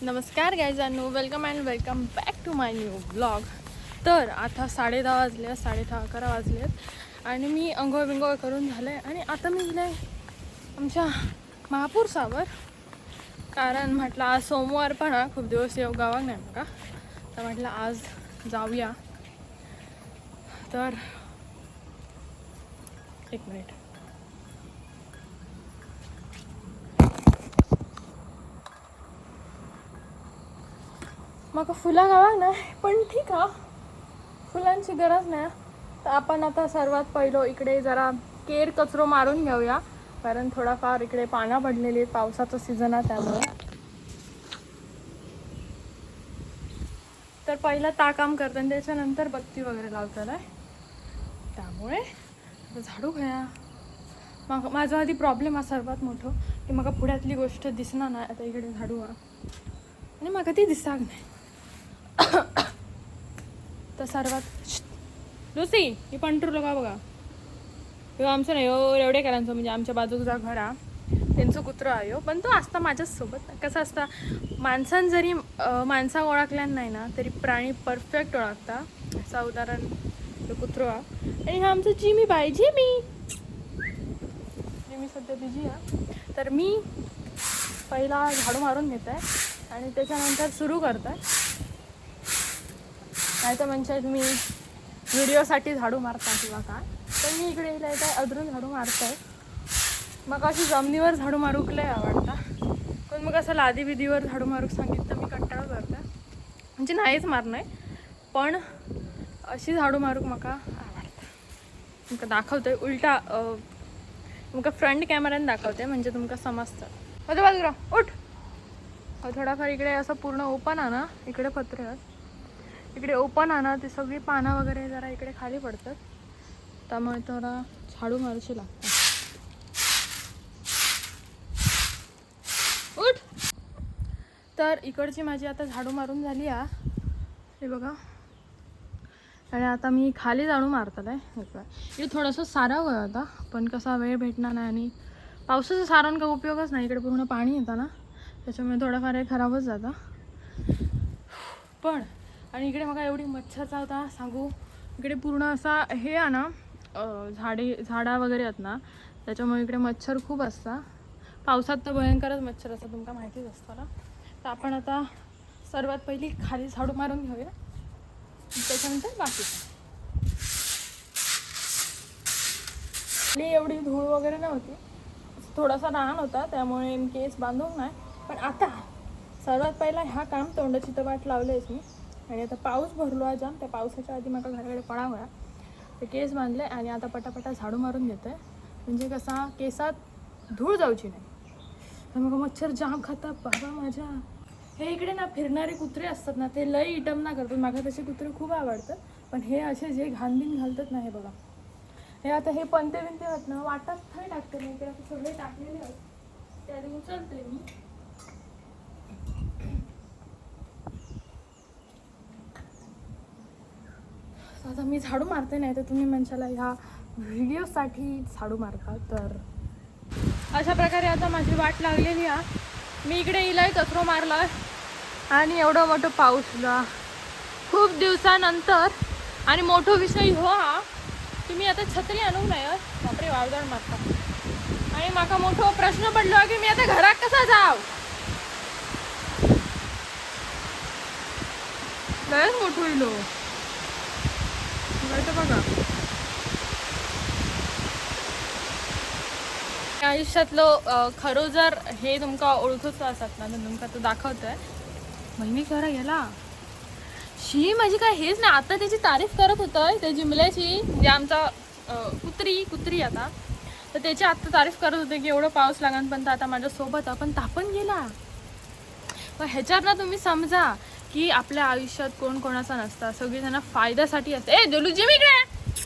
नमस्कार गायजांनो, welcome and welcome back to my new blog. तर आता 10:30 वाजले, 11:30 वाजलेत आणि मी अंघोळ बिंघोळ करून झालं आहे आणि आता मी गेले आमच्या महापूरसावर. कारण म्हटलं आज सोमवार पण खूप दिवस येऊ गावाक नाही बघा, तर म्हटलं आज जाऊया. तर एक मिनिट. मग फुलं गावाक नाही, पण ठीक आहे, फुलांची गरज नाही. तर आपण आता सर्वात पहिलं इकडे जरा केर कचरो मारून घेऊया, कारण थोडाफार इकडे पानं पडलेली आहेत, पावसाचं सीझन आहे त्यामुळे. तर पहिलं काम करतं आणि त्याच्यानंतर बत्ती वगैरे लावतात आहे, त्यामुळे झाडू घ्या. मग माझा आधी प्रॉब्लेम हा सर्वात मोठं की मग पुढ्यातली गोष्ट दिसणार नाही. आता इकडे झाडू आणि मग ती दिसणार नाही. तर सर्वात लुसी ही पंटूर लोक बघा, किंवा आमचं नाही एवढे करायचं, म्हणजे आमच्या बाजूचा घर हा त्यांचं कुत्रं आहे हो, पण तो असता माझ्याच सोबत. कसं असता, माणसां जरी माणसा ओळखल्या नाही ना तरी प्राणी परफेक्ट ओळखता. असं उदाहरण कुत्रं आहे. आणि हा आमचं जिमी बाय, जिमी सध्या बिझी आहे. तर मी पहिला झाडू मारून घेत आहे आणि त्याच्यानंतर सुरू करत आहे. नाही तर म्हणजे मी व्हिडिओसाठी झाडू मारता किंवा काय, तर मी इकडे येईल आहे अजून झाडू मारत आहे. मग अशी जमिनीवर झाडू मारूक लय आवडता, पण मग असं लादी बिदीवर झाडू मारूक सांगितलं तर मी कंटाळा करते, म्हणजे नाहीच मारणार, पण अशी झाडू मारूक मला आवडतं. तुमका दाखवते उलटा, तुमका फ्रंट कॅमेऱ्याने दाखवते म्हणजे तुमका समजतं. माझ्या बाजूला उठ. थोडाफार इकडे असं पूर्ण ओपन आहे ना, इकडे पत्रे आहेत, इकडे ओपन आहे ना, ते सगळी पानं वगैरे जरा इकडे खाली पडतात, त्यामुळे थोडा झाडू मारूशी लागतं. उठ. तर इकडची माझी आता झाडू मारून झाली आहे, हे बघा. आणि आता मी खाली झाडू मारतात आहे. इकडे थोडंसं साराव होता, पण कसा वेळ भेटणार नाही आणि पावसाचं सारण का उपयोगच नाही, इकडे पूर्ण पाणी येतं ना, त्याच्यामुळे थोडाफार हे खराबच जातं. पण आणि इकडे मग एवढी मच्छर चावता सांगू, इकडे पूर्ण असा हे आहे ना, झाडा वगैरे आहेत ना, त्याच्यामुळे इकडे मच्छर खूप असतात. पावसात तर भयंकरच मच्छर असतात, तुमका माहितीच असतं ना. तर आपण आता सर्वात पहिली खाली झाडू मारून घेऊया, त्याच्यानंतर बाकी. एवढी धूळ वगैरे नव्हती, थोडासा लहान होता त्यामुळे केस बांधून नाही. पण आता सर्वात पहिला ह्या काम तोंडाची तर वाट लावलेच मी. आणि आता पाऊस भरलो आहे जाम, त्या पावसाच्या आधी मला घराकडे पडावं, ते केस बांधले आणि आता पटापटा झाडू मारून घेते, म्हणजे कसा केसात धूळ जाऊची नाही. तर मग मच्छर जाम खातात बाबा माझ्या. हे इकडे ना फिरणारे कुत्रे असतात ना, ते लई इटम ना करतात, मला तसे कुत्रे खूप आवडतात. पण हे असे जे घाणबिन घालतात ना, हे बघा, हे आता हे पंते बिंते आहेत ना, वाटात थंय टाकते मी, इकडे आता सगळे टाकलेले आहेत, ते आधी उचलते मी. आता मी झाडू मारते, नाही तर तुम्ही म्हणशाला ह्या व्हिडिओसाठी झाडू मारता. तर अशा प्रकारे आता माझी वाट लागलेली आहे. मी इकडे इलाय कचरो मारला आणि एवढं मोठं पाऊसला खूप दिवसानंतर. आणि मोठा विषय हो हा की मी आता छत्री आणू नये, बापरे वावदळ मारता. आणि माका मोठा प्रश्न पडलो की मी आता घरात कसा जाव. लयच मोठं इलो बघा. आयुष्यातलं खरं जर हे तुमका ओळखूच असत ना, तर तुमका तो दाखवतोय. महिनी करा गेला शी माझी काय हेच नाही. आता त्याची तारीफ करत होतं त्या जिमल्याची, म्हणजे आमचा कुत्री आता, तर त्याची आत्ता तारीफ करत होते की एवढं पाऊस लागणपर्यंत आता माझ्यासोबत आपण तापून गेला. मग ह्याच्यात तुम्ही समजा की आपल्या आयुष्यात कोण कोणाचा नसता, सगळीजण फायद्यासाठी असते. ए जोलू जिमी इकडे,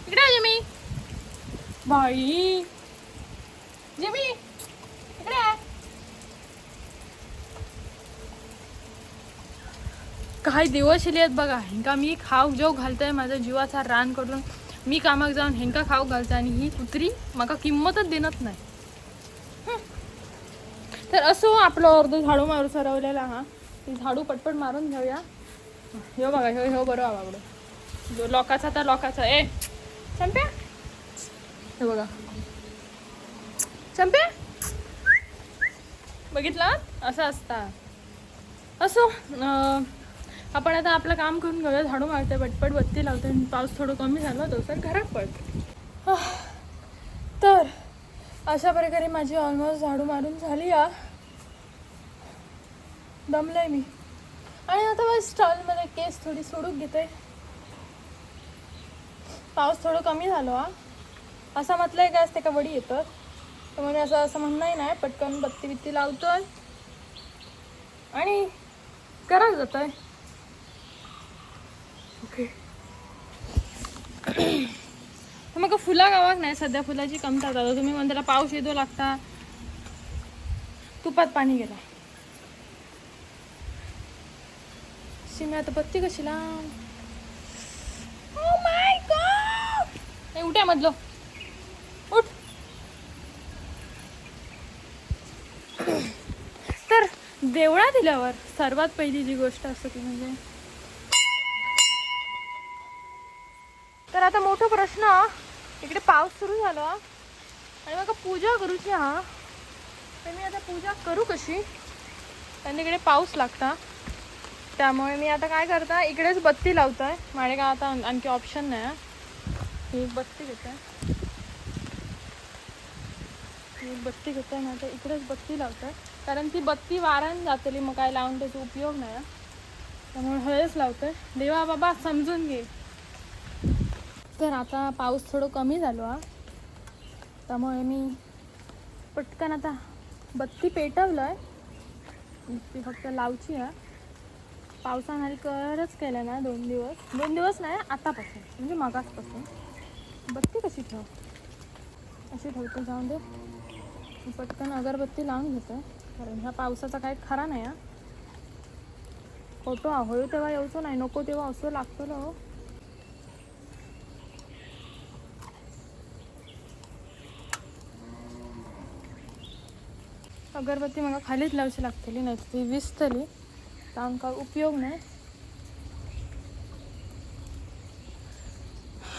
इकडे जिमी बाई, जिमी इकडे. काही दिवस येले आहेत बघा, हेंका मी खाऊ जेव घालतोय, माझ्या जीवाचा रान करून मी कामाक जाऊन हेंका खाऊ घालते, आणि ही कुत्री माका किंमतच देणत नाही. तर असो आपलं अर्ध झाडू मारू सरवलेला हा. ती झाडू पटपट मारून घेऊया. ह्यो बघा ह्यो बरं बाबा जो लोकाचा तर लोकाचा. ए चंप्या हे बघा चंप्या बघितलं असं असता. असो आपण आता आपलं काम करून घेऊया. झाडू मारते पटपट बत्ती लावते. पाऊस थोडं कमी झालं तो सर घरात पडते. तर अशा प्रकारे माझी ऑलमोस्ट झाडू मारून झाली या. दमलंय मी. आणि आता बस स्टॉलमध्ये केस थोडी सोडून घेते. पाऊस थोडं कमी झालो हा. असं म्हटलंय काय असते का वडी येतं तर म्हणजे असं म्हणणंही नाही. पटकन बत्ती बित्ती लावतोय आणि करा जातोय. ओके मग फुला गावाक नाही सध्या फुलाची कमतरता. आता तुम्ही म्हणताला पाऊस येतो लागता. तुपात पाणी गेला. शिम्या आता बत्ती कशी लाव. ओ माय गॉड हे उठ्या मधलं उठ. तर देवळात दिल्यावर सर्वात पहिली जी गोष्ट असते ती म्हणजे तर आता मोठा प्रश्न इकडे पाऊस सुरू झाला आणि मग पूजा करूची हा. तर मी आता पूजा करू कशी आणि इकडे पाऊस लागता. त्यामुळे मी आता काय करता इकडेच बत्ती लावतोय. माझे काय आता आणखी ऑप्शन नाही. ही एक बत्ती घेतोय मी आता इकडेच बत्ती लावतोय. कारण ती बत्ती वाऱ्यान जातली मग काय लावून त्याचा उपयोग नाही. त्यामुळे हळेच लावतोय. देवा बाबा समजून घे. तर आता पाऊस थोडं कमी झालो हा. त्यामुळे मी पटकन आता बत्ती पेटवलंय. ती फक्त लावची आहे. पावसानं हल्ली करच केलं ना 2 दिवस नाही आतापासून म्हणजे मगाचपासून. बत्ती कशी ठेव अशी ठेवते जाऊन दे. पटकन अगरबत्ती लावून घेते कारण ह्या पावसाचा काही खरा नाही. होतो होयो तेव्हा येऊचो नाही नको तेव्हा असं लागतं. अगरबत्ती मला खालीच लावची लागतली नाही ती विसतली. लावून काय उपयोग नाही.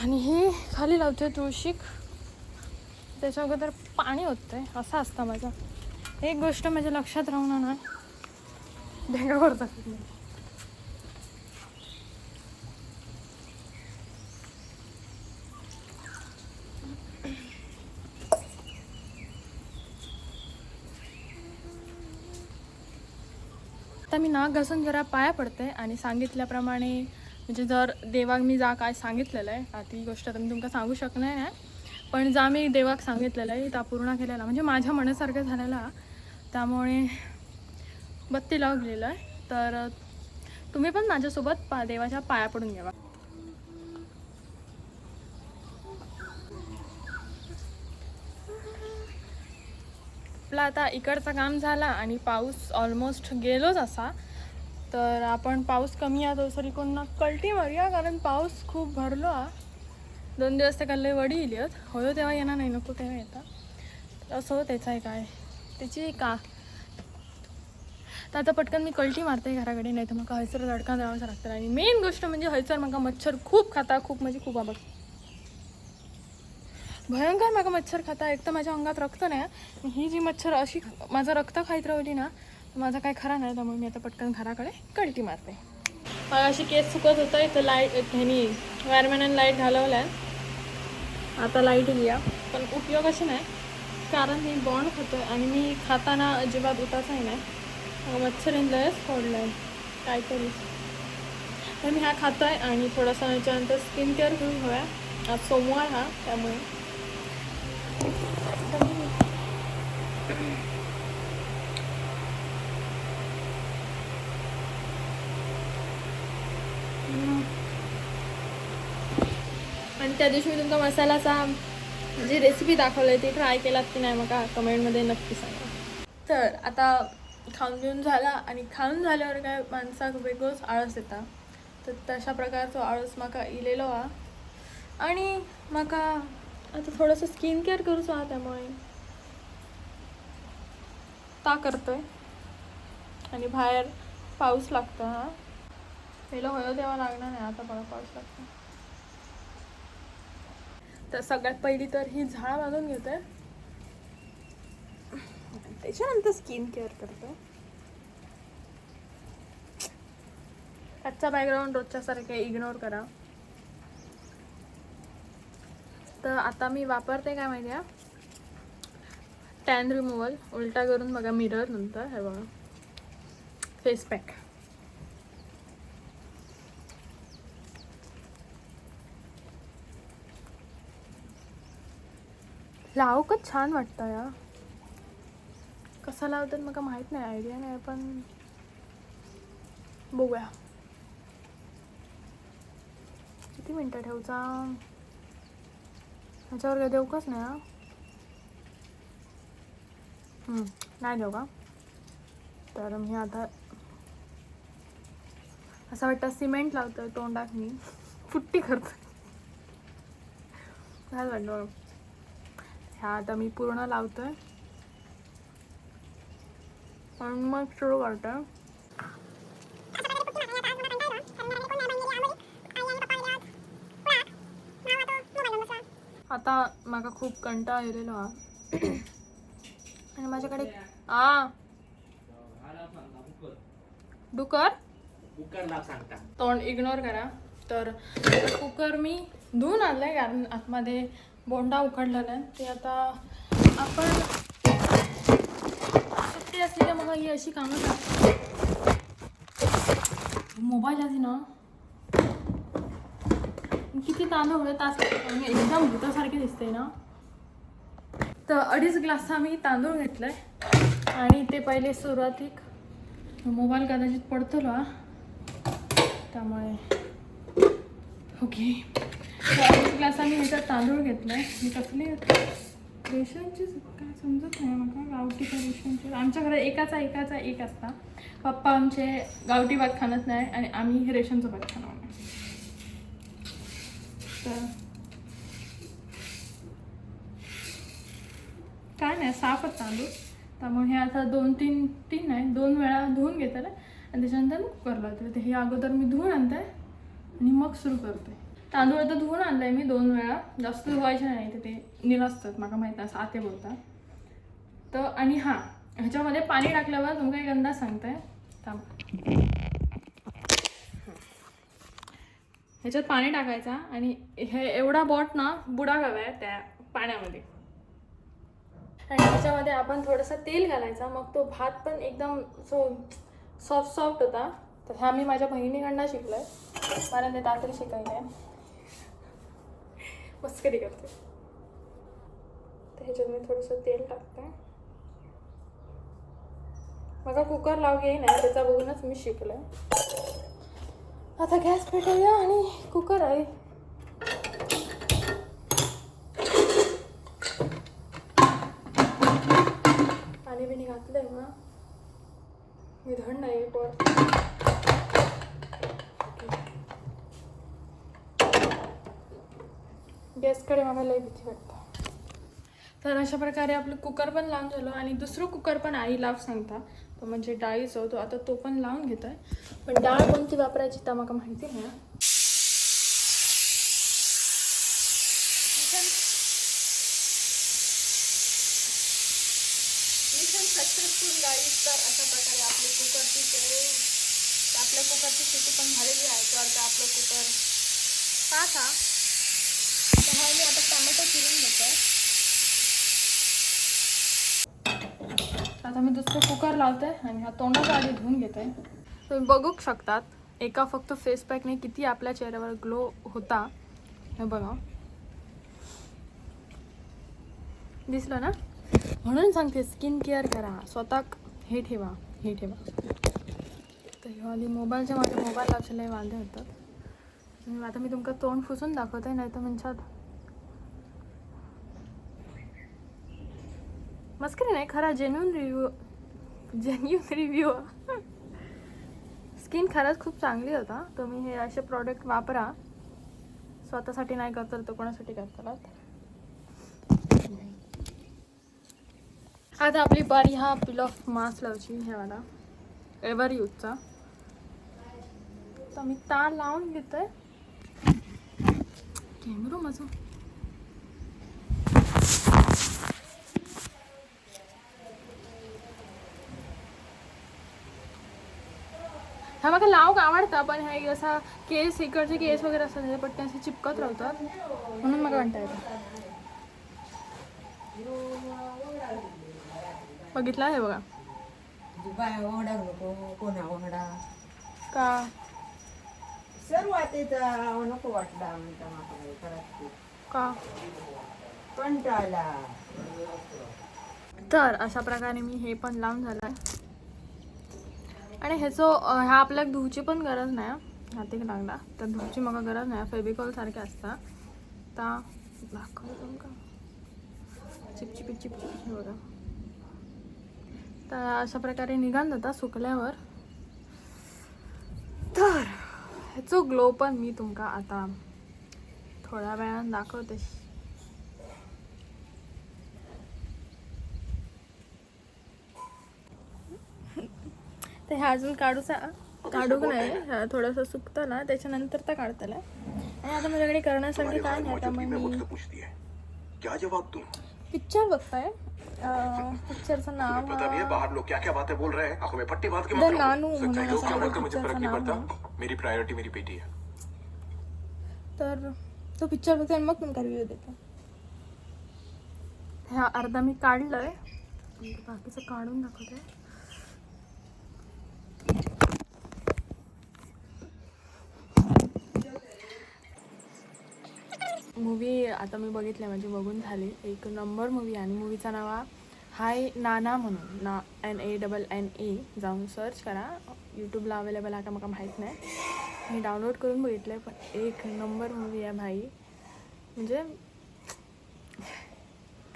आणि हे खाली लावतोय तुळशीक. त्याच्या अगोदर पाणी होतंय असं असतं माझं. एक गोष्ट माझ्या लक्षात राहून ना ढेंगा करतात. आता मी नाक घासून जरा पाया पडते आणि सांगितल्याप्रमाणे म्हणजे जर देवाक मी जा काय सांगितलेलं आहे ती गोष्ट तर मी तुमका सांगू शकणार नाही. पण जा मी देवाक सांगितलेलं आहे त्या पूर्ण केलेला म्हणजे माझ्या मनासारखं झालेला. त्यामुळे बत्ती लावलेलं आहे. तर तुम्ही पण माझ्यासोबत देवाच्या पाया पडून घ्यावा. आपला आता इकडचं काम झाला आणि पाऊस ऑलमोस्ट गेलोच असा. तर आपण पाऊस कमी आहे तरी कोण कल्टी मारूया कारण पाऊस खूप भरलो हा. 2 दिवस ते कल्ले वडी इली होयो तेव्हा येणार नाही नको तेव्हा येतात असं त्याचं आहे काय त्याची का. तर आता पटकन मी कल्टी मारते घराकडे नाही तर मग हयसर झडकान राहावंसं लागतं. आणि मेन गोष्ट म्हणजे हयसर मग मच्छर खूप खाता खूप म्हणजे खूप आवड भयंकर माका मच्छर खाता. एक तर माझ्या अंगात रक्त नाही. ही जी मच्छर अशी माझं रक्त खाईत राहिली ना माझा काय खरा नाही. त्यामुळे मी आता पटकन घराकडे कल्टी मारते. मग अशी केस सुकत होतं इथं लाईट ह्यानी वायरमॅनने लाईट घालवल्या. आता लाईट लिया पण उपयोग असे नाही कारण मी बॉन्ड खातोय आणि मी खाताना अजिबात उठाचाही नाही. मच्छरीन लयच फोडलं आहे काहीतरी. तर मी हा खातोय आणि थोडासा याच्यानंतर स्किन केअर करून हव्या. आज सोमवार हा त्यामुळे आणि त्या दिवशी मी तुमचा मसाल्याचा जी रेसिपी दाखवली आहे ती ट्राय केलात की नाही मग कमेंटमध्ये नक्की सांगा. तर आता खाऊन घेऊन झाला आणि खाऊन झाल्यावर काय माणसाक वेगळंच आळस येता. तर तशा प्रकारचा आळस माका इलेलो हा. आणि माका आता थोडंसं स्किन केअर करूच हा. त्यामुळे नाश्ता करतोय आणि बाहेर पाऊस लागतो. हा पहिलं होय तेव्हा लागणार नाही, आता बघा पाऊस लागतो. तर सगळ्यात पहिली तर ही झाड बांधून घेते, त्याच्यानंतर स्किन केअर करतो. आजचा बॅकग्राऊंड रोजच्या सारखे इग्नोर करा. तर आता मी वापरते काय माहिती आहे, टॅन रिमूव्हल. उलटा करून बघा मिरर नंतर. हे बघा फेस पॅक. लावकच छान वाटतं या. कसा लावतात मला माहीत नाही, आयडिया नाही, पण बघूया किती मिनटं ठेवचा. ह्याच्यावर काय देऊकच नाही. नाही देऊ का. तर मी आता असं वाटतं सिमेंट लावतोय तोंडात, मी फुट्टी करतोय काय वाटतं. ह्या आता मी पूर्ण लावतोय आणि मग सुरू करतोय. आता माका खूप कंटाळा येलेलो हा आणि माझ्याकडे डुकर तोंड इग्नोर करा. तर कुकर मी धुवून आणलाय, कारण आतमध्ये बोंडा उकडलेला आहे. ते आता आपण सुट्टी असलेल्या मग ही अशी कामं करतो. मोबाईल आधी ना किती तांदूळ होते तास एकदम भूतासारखे दिसते ना. तर 2.5 ग्लास मी तांदूळ घेतलाय आणि ते पहिले सुरुवातीक मोबाईल कदाचित पडतो ना, त्यामुळे ओके. 2.5 ग्लास मी ह्याच्यात तांदूळ घेतलाय. मी कसले रेशनचे काय समजत नाही मला, गावठी का रेशनचे. आमच्या घरात एकाचा एक असता. पप्पा आमचे गावठी भात खाणत नाही आणि आम्ही रेशनचं भात खाणार नाही. तर काय नाही, साफच तांदूळ. त्यामुळे हे आता 2 वेळा धुवून घेतात आणि त्याच्यानंतर मग कुकर लावते. तर हे अगोदर मी धुवून आणते आणि मग सुरू करते. तांदूळ आता धुवून आणलाय मी 2 वेळा, जास्त धुवायचे नाही तर ते निरसतात, मला माहीत आहे, आते बोलतात. तर आणि हां, ह्याच्यामध्ये पाणी टाकल्यावर तुम्ही काही अंदाज सांगताय ह्याच्यात पाणी टाकायचा आणि हे एवढा बॉट ना बुडावावा आहे त्या पाण्यामध्ये. आणि ह्याच्यामध्ये आपण थोडंसं तेल घालायचा, मग तो भात पण एकदम सॉफ्ट होता. तर ह्या मी माझ्या बहिणीकडनं शिकलोय, मला ते रात्री शिकायला आहे. मस्करी करते. तर ह्याच्यात मी थोडंसं तेल टाकते. मला कुकर लावू घे नाही, त्याचा बघूनच मी शिकलोय. आता गॅस पेटवूया आणि कुकर आहे. पाणी बिणी घातलंय ना मी, धड नाही वर. गॅसकडे मला लई भीती वाटतं. तर अशा प्रकारे आपलं कुकर पण लावून झालं आणि दुसरं कुकर पण आई लाव सांगता, तो म्हणजे डाळीचा होतो. आता तो पण लावून घेत आहे, पण डाळ कोणती वापरायची तर मला माहिती नाही. Successful guys. तर अशा प्रकारे आपली कुकरची आपल्या कुकरची स्थिती पण झालेली आहे. तर आपलं कुकर पाच हा. त्यामुळे मी आता टॅमॅटो चिरून घेतोय. आता मी दुसरं कुकर लावते आणि हा तोंडाचा आधी धुवून घेते. तुम्ही बघू शकतात एका फक्त फेस पॅकने किती आपल्या चेहऱ्यावर ग्लो होता. हे बघा, दिसलं ना. म्हणून सांगते स्किन केअर करा, स्वतः हे ठेवा. तर ह्यो आधी मोबाईलच्या माझ्या मोबाईल लावलेले वांदे होतात. आता मी तुमका तोंड फुसून दाखवते, नाही तर म्हणच्यात मस्करी नाही, खरा जेन्युन रिव्ह्यू. स्किन खरंच खूप चांगली होता. तुम्ही हे असे प्रोडक्ट वापरा, स्वतःसाठी नाही करता तर कोणासाठी करतात. आता आपली बारी हा पिल ऑफ मास्क लावची ह्या मला एव्हर यूजचा. तर मी तार लावून घेतोय कॅमेरा माझं. हा मला लावूक आवडता पण हे असा केस इकडचे केस वगैरे असतात त्याच्या पट्ट्या असे चिपकत राहतात म्हणून मला म्हणता येतं. बघितला हे बघा का नको वाटला का. कंटाळला. तर अशा प्रकारे मी हे पण लावून झालं आणि ह्याचं ह्या आपल्या धुवची पण गरज नाही. हातीक लागला तर धुवची मग गरज नाही. फेविकॉल सारखे असतात तर दाखवतो का चिपचिपी चिपचिपी बघा. तर अशा प्रकारे निघान जातात सुकल्यावर. तर ह्याचं ग्लो पण मी तुमका आता थोड्या वेळानं दाखवते. तर ह्या अजून काढूक नाही थोडंसं सुकतं ना त्याच्यानंतर तर काढताला. आणि आता माझ्याकडे करण्यासाठी काय नाही. आता मग मी पिक्चर बघताय. पिक्चरचं नाव द नानू म्हणून असं पिक्चरचं नाव. तर तो पिक्चर बघते आणि मग तुमका रिव्ह्यू देतो. ह्या अर्धा मी काढलंय बाकीचं काढून दाखवते. मूवी आता मी बघितलं म्हणजे बघून झाली. एक नंबर मूवी आणि मूवीचं नाव हाय नाना म्हणून NANNA. जाऊन सर्च करा. यूट्यूबला अवेलेबल आहे का मला माहीत नाही. मी डाउनलोड करून बघितलं आहे पण एक नंबर मूवी आहे भाई. म्हणजे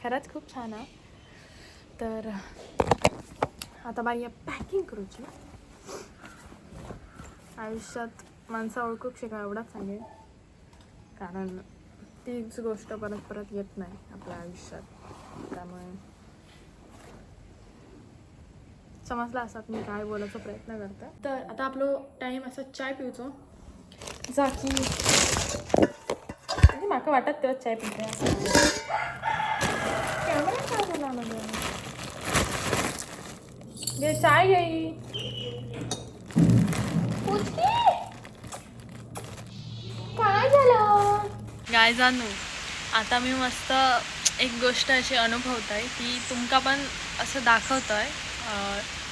खरंच खूप छान आहे. तर आता बाई पॅकिंग करूची. आयुष्यात माणसं ओळखूक शिका एवढाच सांगेल कारण तीच गोष्ट परत परत येत नाही आपल्या आयुष्यात. त्यामुळे समजलं असतात मी काय बोलायचा प्रयत्न करते. तर आता आपलं टाईम असं चाय पिवचो जा की म्हणजे माका वाटत तेव्हा चाय पिते असं. कॅमेरा काय झाला म्हणजे घे चाय घे. काय झालं काय जाणू. आता मी मस्त एक गोष्ट अशी अनुभवत आहे की तुमका पण असं दाखवत आहे.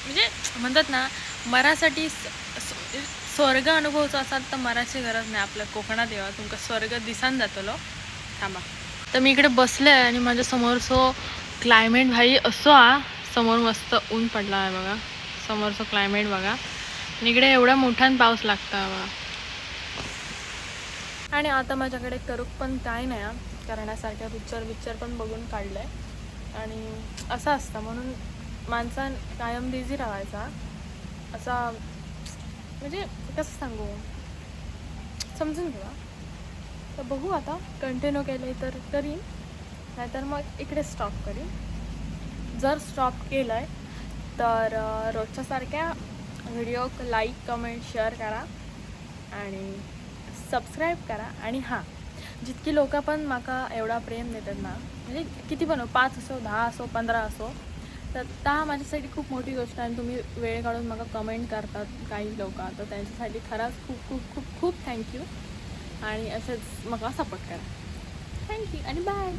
म्हणजे म्हणतात ना मरासाठी स्वर्ग अनुभवचं असाल तर मराठी गरज नाही. आपल्या कोकणात येवा तुमका स्वर्ग दिसान जातलो. थांबा. तर मी इकडे बसले आहे आणि माझ्या समोरचं क्लायमेट भाई असं समोर मस्त ऊन पडला आहे बघा. समोरचं क्लायमेट बघा आणि इकडे एवढा मोठ्यान पाऊस लागता बघा. आणि आता माझ्याकडे करूक पण काय नाही करण्यासारख्या. पिक्चर पण बघून काढलं आहे आणि असं असतं म्हणून माणसानं कायम बिझी राहायचा. असा म्हणजे कसं सांगू समजून घ्या. तर बघू आता कंटिन्यू केलं तर करीन नाहीतर मग इकडे स्टॉप करीन. जर स्टॉप केलं आहे तर रोजच्यासारख्या व्हिडिओ लाईक कमेंट शेअर करा आणि सबस्क्राईब करा. आणि हां जितकी लोक पण माका एवढा प्रेम देतात ना म्हणजे किती पण 5 असो 10 असो 15 असो तर त्या माझ्यासाठी खूप मोठी गोष्ट आहे. तुम्ही वेळ काढून मला कमेंट करतात काही लोक तर त्यांच्यासाठी खरंच खूप खूप खूप खूप थँक्यू. आणि असंच मला सपोर्ट करा. थँक्यू आणि बाय.